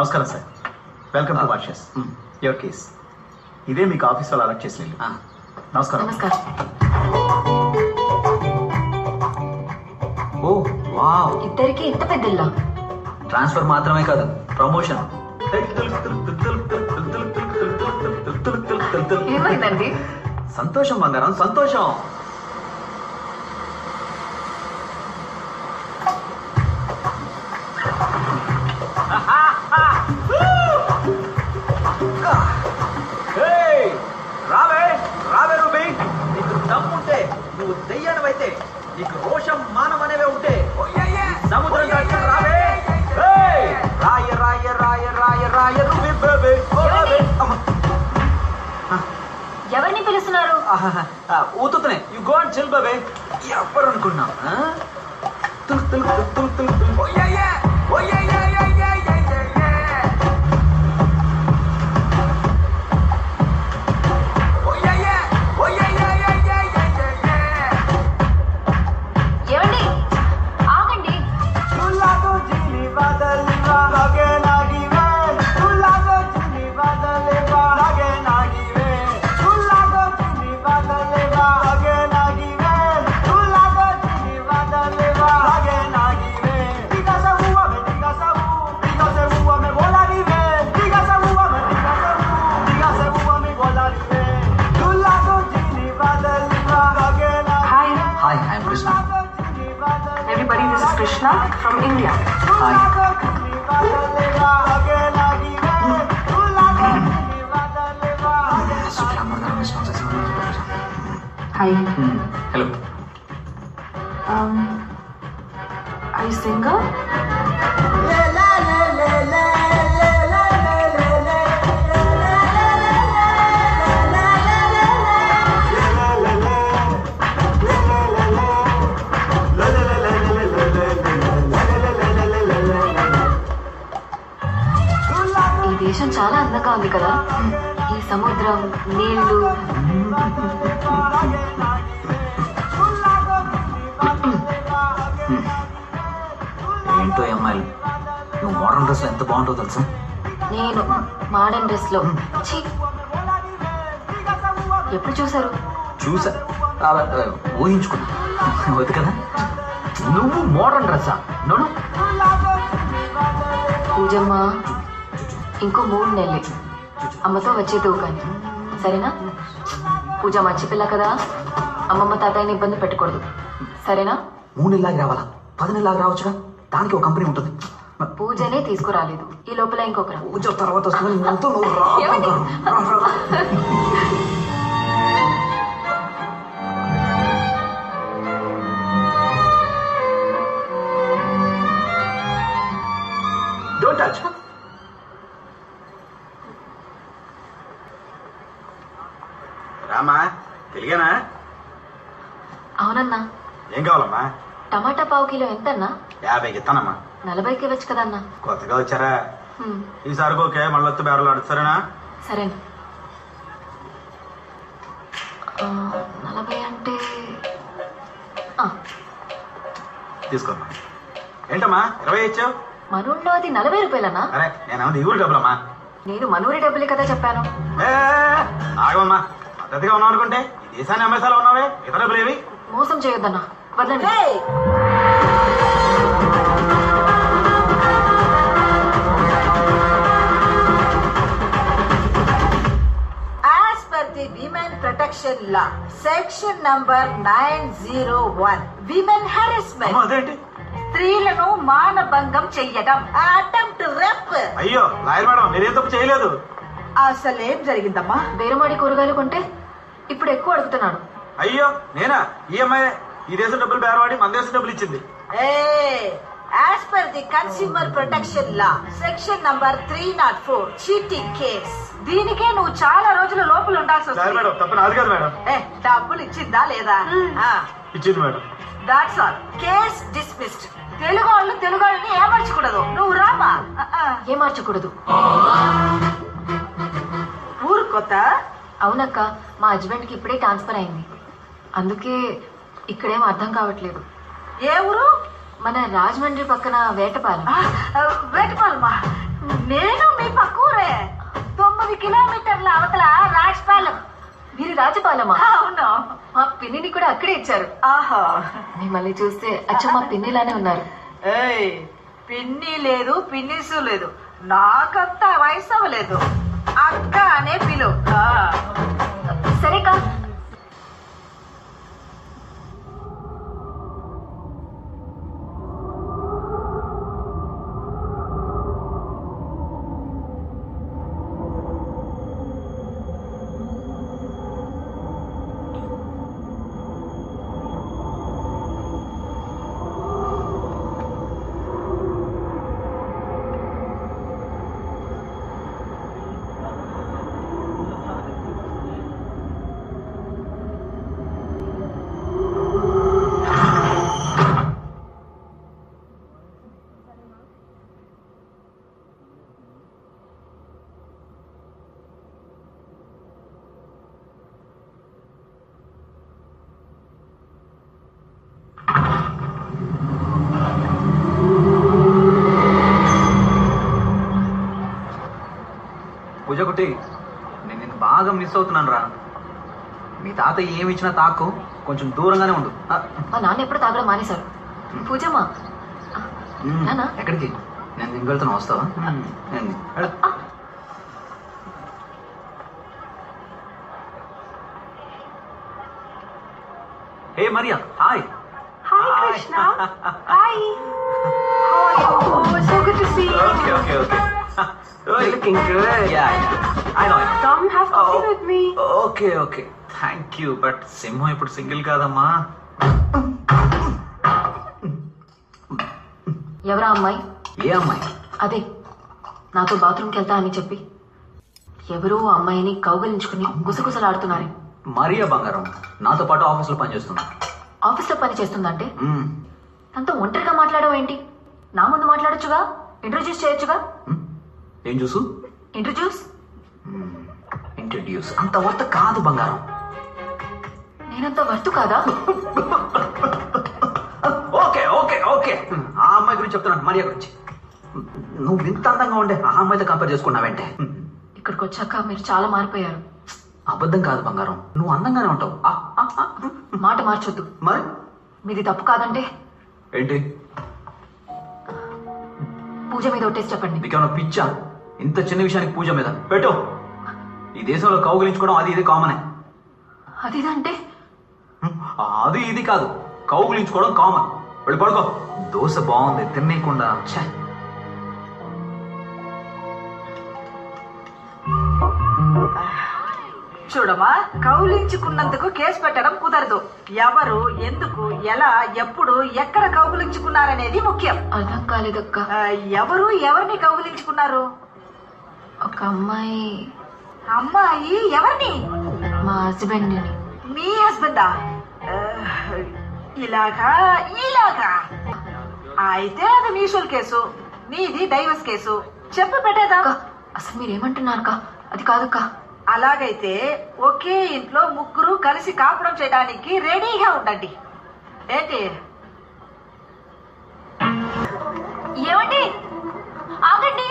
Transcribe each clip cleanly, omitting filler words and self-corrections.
నమస్కారం sir, welcome to washes. Your case ఇదే మీకు ఆఫీస్ వాళ్ళు అలర్ట్ చేసిన ఇల్లు. నమస్కారం. నమస్కారం. ఓ వావ్, ఇద్దరికి ఇంత పెద్ద ఇల్లా? ట్రాన్స్ఫర్ మాత్రమే కాదు, ప్రమోషన్. ఏమైందండి? సంతోషం బంగారం, సంతోషం. రావే రావే రూబీ, నీకు దమ్ముంటే, నువ్వు దెయ్యానివైతే, నీకు రోషం మానం అనేవే ఉంటే సముద్రం దాటి రావే. రాయ రాయ రాయ రాయ రాయ రూబీ బేబీ. ఎవరిని పిలుస్తున్నారు? ఊతునే, you go and chill baby. ఎవరు అనుకున్నా? తుల్ తుల్ తుల్ తుల్ తుల్. ఏమండి, ఆగండి. Hi, I'm Krishna. Everybody, this is Krishna from India. Hi. Hi. Hello. Are you single? ఈ దేశం చాలా అందంగా ఉంది కదా. ఈ సముద్రం, నీళ్లు. ఏంటో అమ్మాయిలు, నువ్వు మోడర్న్ డ్రెస్ లో ఎంత బాగుంటుందో తెలుసా? నేను మోడర్న్ డ్రెస్ లో ఛీ! ఎప్పుడు చూసారు? చూసా, ఊహించుకున్నా. వద్దు కదా. నువ్వు మోడర్న్ డ్రెస్సా? నోను. పూజమ్మ, ఇంకో 3 నెలలు అమ్మతో వచ్చేది కానీ సరేనా? పూజ మంచి పిల్ల కదా, అమ్మమ్మ తాతయ్యని ఇబ్బంది పెట్టకూడదు, సరేనా? 3 నెలలాగా రావాలా? 10 నెలలాగా రావచ్చుగా. దానికి ఒక కంపెనీ ఉంటుంది. పూజనే తీసుకురాలేదు, ఈ లోపల ఇంకొకరు. పూజ తర్వాత వస్తుంది. నువ్వుతో నువ్వు రా, ఏమండి? రా, రా, రా. Don't touch. రామా, తెలియనా? అవునన్నా. ఏం కావాలమ్మా? టమాటా పావు కిలో ఎంతన్నా? 50కి ఇస్తానమ్మా. 40కి ఇవ్వచ్చు కదన్నా. కొత్తగా వచ్చారా? హ్మ్, ఈసారి ఓకే, మళ్ళీ వచ్చి బేరలు ఆడుతారేనా? సరేనా. 40 అంటే తీసుకోమ్మా. ఏంటమ్మా 20 ఇచ్చావు? మనూళ్ళో అది 40 రూపాయలన్నా. అరే నేను ఈ ఊరు డబ్బులమ్మా. నేను మనూరి డబ్బులే కదా చెప్పాను. ఆగమ్మా, పద్ధతిగా ఉన్నావు అనుకుంటే ఈ దేశాన్ని అమ్మేసాలో ఉన్నావే, ఇతర డబ్బులు ఏవి? మోసం చేయొద్దన్నా, వదలండి. As per the Women Protection Law, Section number 901, Women Harassment, అమ్మా, అదేంటి? స్త్రీలను మానభంగం చెయ్యడం, అటెంప్ట్ రేప్. అయ్యో లాయర్ మేడం, మీరేం తప్పు చేయలేదు. అసలేం జరిగిందమ్మా? బేరమాడి కూరగాయలు కొంటే ఇప్పుడు ఎక్కువ అడుగుతున్నాడు. అయ్యో నేనా? ఈ అమ్మాయి ఈ దేశం డబ్బులు బేరవాడి మన దేశం డబ్బులు ఇచ్చింది. As per the Consumer Protection Law, Section number 304, cheating case. దీనికే నువ్వు చాలా రోజుల లోపల ఉండాల్సి లాయర్ వస్తుంది. మేడం, తప్ప నాది కాదు మేడం. డబ్బులు ఇచ్చిందా లేదా? ఇచ్చింది madam. That's all. Case dismissed. Telugu వాళ్ళని ఏమర్చకూడదు. నువ్వు రామా. ఏ మార్చకూడదు. ఊరు కొత్త? అవునక్క, మా హస్బెండ్ కి ఇప్పుడే ట్రాన్స్ఫర్ అయింది, అందుకే ఇక్కడేం అర్థం కావట్లేదు. ఏ ఊరు? మన రాజమండ్రి పక్కన వేటపాలెం. వేటపాలమా? నేను మీ పక్కూరే 9 కిలోమీటర్ల అవతల రాజ్పాలెం. మీరు రాజపాలమా? అవును. మా పిన్నిని కూడా అక్కడే ఇచ్చారు. ఆహా, మిమ్మల్ని చూస్తే అచ్చమ్మ పిన్నిలానే ఉన్నారు. ఏయ్, పిన్ని లేదు, పిన్నిసు లేదు. నాకంత వయసు అవ్వలేదు. అక్క అనే పిలు. సరేకా. పూజ కుట్టి, నేను నిన్ను బాగా మిస్ అవుతున్నాను రా. మీ తాతయ్య ఏమి ఇచ్చినా తాకు, కొంచెం దూరంగానే ఉండు. మా నాన్న ఎప్పుడు తాగడం మానేశారు. పూజమ్మా నాన్న ఎక్కడికి? నేను ఇంటికి వెళ్తున్నా, వస్తావా? Hey Maria, hi. Hi, Krishna. Hi. How are you? Oh, so good to see you. Okay. You're looking good. Yeah. I know. Come have coffee with me. Okay. Thank you. But సింహం ఇప్పుడు single కాదమ్మా. ఎవరా అమ్మాయి? ఏ అమ్మాయి? అదే నాతో బాత్రూమ్కి వెళ్తా అని చెప్పి ఎవరో అమ్మాయిని కౌగిలించుకుని గుసగుసలాడుతున్నారే. మరియా బంగారం నాతో పాటు ఆఫీస్లో పనిచేస్తున్నా. ఆఫీస్లో పని చేస్తుందంటే తనతో ఒంటరిగా మాట్లాడవు ఏంటి? నా ముందు మాట్లాడొచ్చుగా, ఇంట్రొడ్యూస్ చేయొచ్చుగా. ఏం చూసు? ఇంట్రడ్యూస్ అంత వర్త కాదు బంగారం. నేనంత వర్తు కాదా? ఓకే ఆ అమ్మాయి గురించి చెప్తున్నాను, మరియా గురించి. నువ్వు ఇంత అందంగా ఉండే ఆ అమ్మాయితో కంపేర్ చేసుకున్నావంటే. ఇక్కడికి వచ్చాక మీరు చాలా మారిపోయారు. అబద్ధం కాదు బంగారం, నువ్వు అందంగానే ఉంటావు. మాట మార్చొద్దు. మరి మీది తప్పు కాదంటే ఏంటి? పూజ మీద ఒట్టేసి చెప్పండి. నీకేమన్నా పిచ్చా? ఇంత చిన్న విషయానికి పూజ మీద పెట్టు. ఈ దేశంలో కౌగులించుకోవడం అది ఇది కామనే. అదిదంటే అది ఇది కాదు, కౌగులించుకోవడం కామన్. వెళ్ళి పడుకో. దోశ బాగుంది తినేయకుండా. చూడమా, కౌలించుకున్నందుకు కేసు పెట్టడం కుదరదు. ఎవరు, ఎందుకు, ఎలా, ఎప్పుడు, ఎక్కడ కౌగులించుకున్నారనేది ముఖ్యం. అర్థం కాలేదక్క. ఎవరు ఎవరిని కౌగులించుకున్నారు? ఒక అమ్మాయి. అమ్మాయి ఎవరిని? మా హస్బెండ్ ని. మీ హస్బెండా? ఇలాగా అయితే అది మ్యూచువల్ కేసు, నీది డైవర్స్ కేసు. చెప్పు పెట్టేదా? అసలు మీరేమంటున్నారక్క? అది కాదక్క. అలాగైతే ఒకే ఇంట్లో ముగ్గురు కలిసి కాపురం చేయడానికి రెడీగా ఉండండి. ఏంటి? ఏమండి ఆగండి.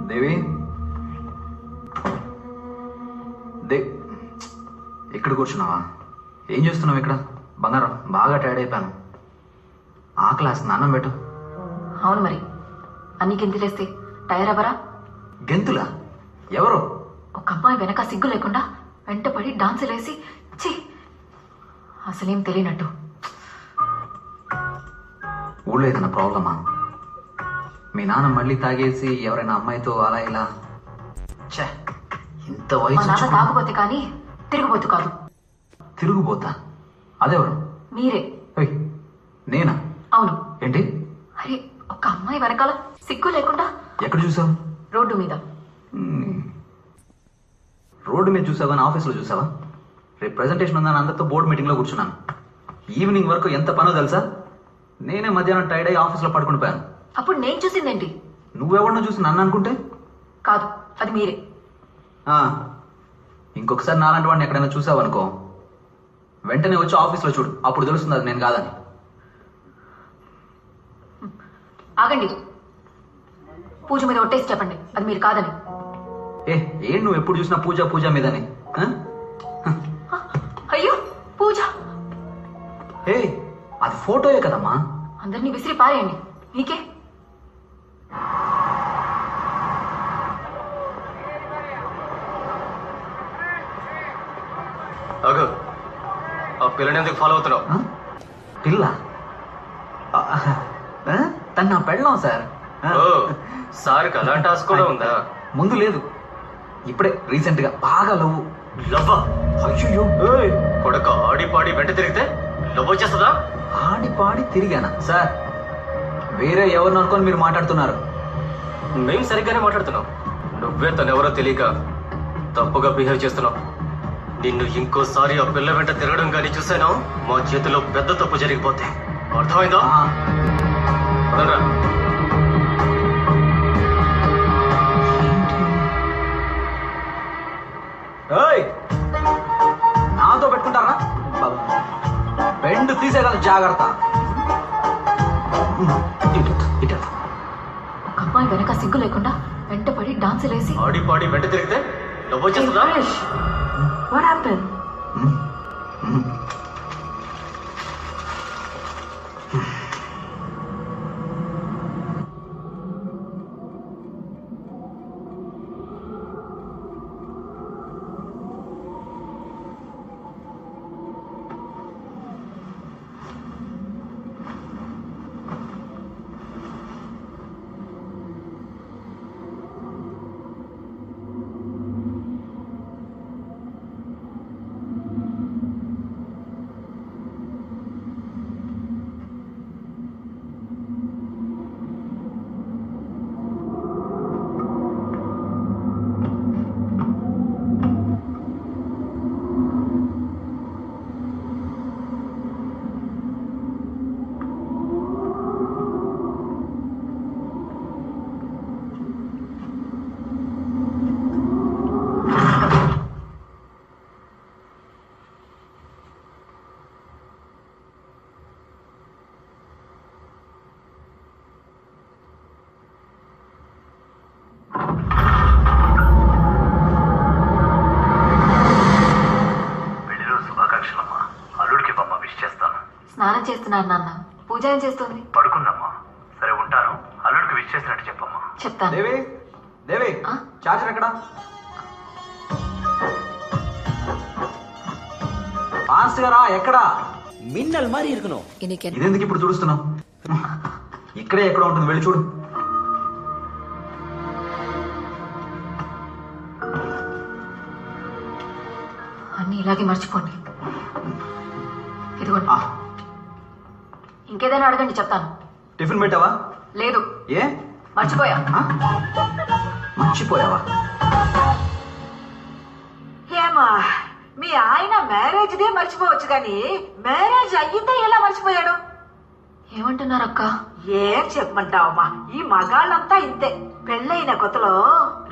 దేవి, ఇక్కడ కూర్చున్నావా? ఏం చేస్తున్నావు ఇక్కడ? బంగారం బాగా టైర్డ్ అయిపోయాను. ఆ క్లాస్ నాన్నం పెట్టు. అవును మరి, అన్ని గెంతులేస్తే టైర్ అవరా? గెంతులా? ఎవరు? ఒక అమ్మాయి వెనక సిగ్గు లేకుండా వెంటపడి డాన్సులు వేసి ఛీ, అసలేం తెలియనట్టు. ఊళ్ళో ఏదైనా ప్రాబ్లమా? మీ నాన్న మళ్ళీ తాగేసి ఎవరైనా అమ్మాయితో అలా ఇలా? ఇంత మా నాన్న వయసు. తాగపోతే కానీ తిరిగిపోతు కాదు. తిరుగుపోతా? అదెవరు? మీరే. నేనా? అవును. ఏంటి? అరే, ఒక అమ్మాయి వెనకాల సిగ్గు లేకుండా. ఎక్కడ చూసావు? రోడ్డు మీద. రోడ్డు మీద చూసావా? ఆఫీస్లో చూసావా? రేపు ప్రెజెంటేషన్ ఉందని అందరితో బోర్డు మీటింగ్లో కూర్చున్నాను. ఈవినింగ్ వరకు ఎంత పనో తెలుసా? నేనే మధ్యాహ్నం టైర్డ్ అయ్యి ఆఫీస్లో పడుకుని పోయాను. అప్పుడు నేను చూసిందేంటి? నువ్వెవరినో చూసి నన్ను అనుకుంటే? కాదు, అది మీరే. ఇంకొకసారి నాలాంటి వాడిని ఎక్కడైనా చూసావనుకో, వెంటనే వచ్చి ఆఫీస్లో చూడు, అప్పుడు తెలుస్తుంది అది నేను కాదని. ఆగండి. పూజ మీద ఒట్టేసి చెప్పండి అది మీరు కాదని. ఏం నువ్వు ఎప్పుడు చూసినా పూజ పూజ మీదని? అయ్యో పూజ, అది ఫోటోయే కదమ్మా. అందరినీ విసిరి పారేయండి, మీకే. అగో, ఆ పిల్లని ఎందుకు ఫాలో అవుతున్నావు? పిల్ల? తను నా పెళ్ళాం సార్. ఓ, సార్కి అలాంటి ఆశ కూడా ఉందా? ముందు లేదు, ఇప్పుడే రీసెంట్ గా బాగా లవ్. లవ్వా? అయ్యో, కొడక ఆడి పాడి వెంట తిరిగితే లవ్ వచ్చేస్తుందా? ఆడి పాడి తిరిగానా సార్? వేరే ఎవరిని అనుకొని మీరు మాట్లాడుతున్నారు? మేము సరిగ్గానే మాట్లాడుతున్నాం. నువ్వే తనెవరో తెలియక తప్పుగా బిహేవ్ చేస్తున్నావు. నిన్ను ఇంకోసారి ఆ పిల్ల వెంట తిరగడం కానీ చూసాను, మా చేతిలో పెద్ద తప్పు జరిగిపోతే. అర్థమైందా? పదండ్రా. నాతో పెట్టుకుంటారా? బెండ్ తీసేగల జాగ్రత్త. ఒక అమ్మాయి వెనక సిగ్గు లేకుండా వెంటపడి డాన్స్ వేసి ఆడి పాడి వెంట తిరిగితే లవ్ వచ్చేస్తుందా? What happened? స్నానం చేస్తున్నారు నాన్న. పూజ ఏం చేస్తుంది? పడుకుందమ్మా. సరే ఉంటాను. అల్లుడికి విష్ చేసినట్టు చెప్పమ్మా. చెప్తాను. దేవి, దేవి, చార్జర్ ఎక్కడ? ఫాస్ట్ గా రా. ఎక్కడా? మిన్నల్ మరి ఇరుకును. ఇదెందుకు ఇప్పుడు చూస్తున్నావు? ఇక్కడే ఎక్కడ ఉంటుంది, వెళ్ళి చూడు. అన్ని ఇలాగే మర్చిపోండి. ఇదిగోండి. ఇంకేదైనా అడగండి, చెప్తాను. టిఫిన్ పెట్టావా? లేదు. ఏ? మర్చిపోయా. మర్చిపోయావా? ఏమా, మీ ఆయన మ్యారేజ్ డే మర్చిపోవచ్చు కానీ మ్యారేజ్ అయ్యిందే ఎలా మర్చిపోయాడు? ఏమంటున్నారక్క? ఏం చెప్పమంటావమ్మా, ఈ మగాళ్ళంతా ఇంతే. పెళ్ళైన కొత్తలో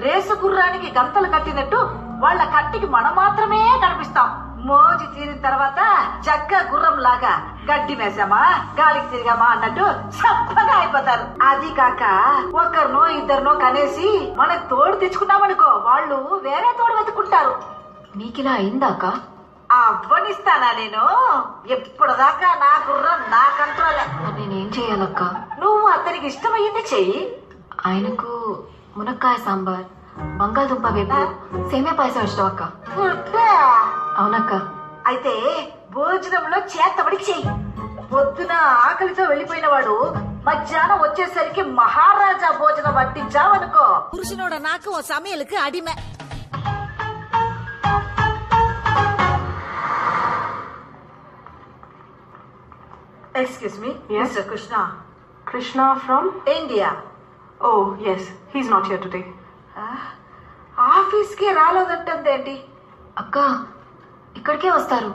రేసు గుర్రానికి గంతలు కట్టినట్టు వాళ్ళ కంటికి మనం మాత్రమే కనిపిస్తాం. మోజు తీరిన తర్వాత జగ్గ గుర్రం లాగా గడ్డి మేసామా గాలికి తిరిగామా అన్నట్టు చప్పగా అయిపోతారు. అది కాక ఒకరినో ఇద్దరినో కనేసి మనకు తోడు తెచ్చుకున్నామనుకో, వాళ్ళు వేరే తోడు వెతుకుంటారు. నీకిలా అయిందాక? అవ్వనిస్తానా నేను? ఎప్పటిదాకా నా గుర్రం నా కంట్రోలే. నేనేం చేయాలక్క? నువ్వు అతనికి ఇష్టమయ్యింది చెయ్యి. ఆయనకు మునక్కాయ సాంబార్, బంగాళదుంప వేపు, సేమియా పాయసం ఇష్టం అక్క. అవునక్క. అయితే భోజనంలో చేతబడి చెయ్యి. పొద్దున ఆకలితో వెళ్ళిపోయిన వాడు మధ్యాహ్నం వచ్చేసరికి మహారాజా భోజనం వడ్డించావనుకో, పురుషునోడ నాకు ఓ సమయలకు అడిమే. Excuse me, yes, Mr. Krishna. Krishna from? India. Oh, yes. He's not here today. ఆఫీస్కి రాలేదంటేంటి? అక్క, ఇక్కడికే వస్తారు.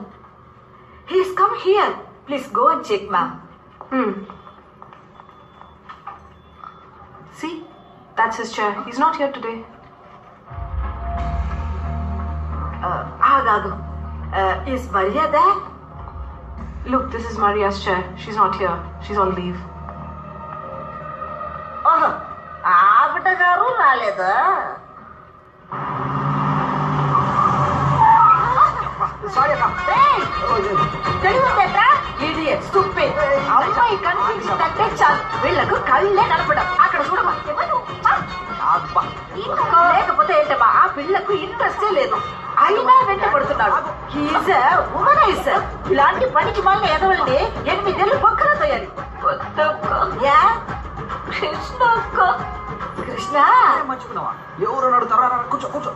He's come here. Please go and check, ma'am. See? That's his chair. He's not here today. ఆగాగు. Is Maria there? Look, this is Maria's chair. She's not here. She's on leave. ఓహో ఆవిడ గారు రాలేదా? అమ్మాయి కనిపించిందంటే చాలు వీళ్ళకు కళ్ళే కనపడం. అక్కడ చూడమా లేకపోతే ఏంటమ్మా ఆ పిల్లకు ఇంట్రెస్టే లేదు. అయినా వెంట పడుతున్నాడు. ఇలాంటి పనికి మళ్ళీ ఎదవల్ని 8 ఏళ్ళు పక్కన తయారు. కృష్ణ మర్చిపోయినావా? ఎవరు నడుతారా? కూర్చో కూర్చో.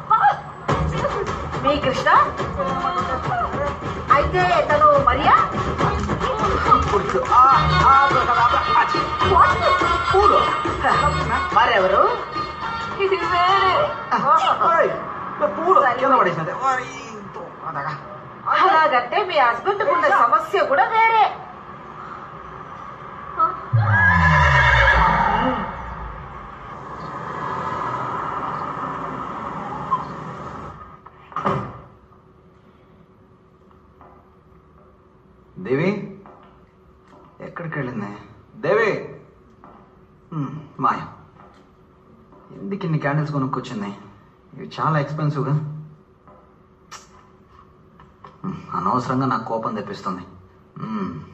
మీ కృష్ణ అయితే తను మరియా? మరెవరు? ఇది వేరే. పూలు కింద పడేసినది. అలాగంటే మీ హస్బెండ్ ఉన్న సమస్య కూడా వేరే. దేవి ఎక్కడికి వెళ్ళింది? దేవి మాయ ఎందుకు ఇన్ని క్యాండిల్స్ కొనుక్కొచ్చింది? ఇవి చాలా ఎక్స్పెన్సివ్గా. అనవసరంగా నాకు కోపం తెప్పిస్తుంది.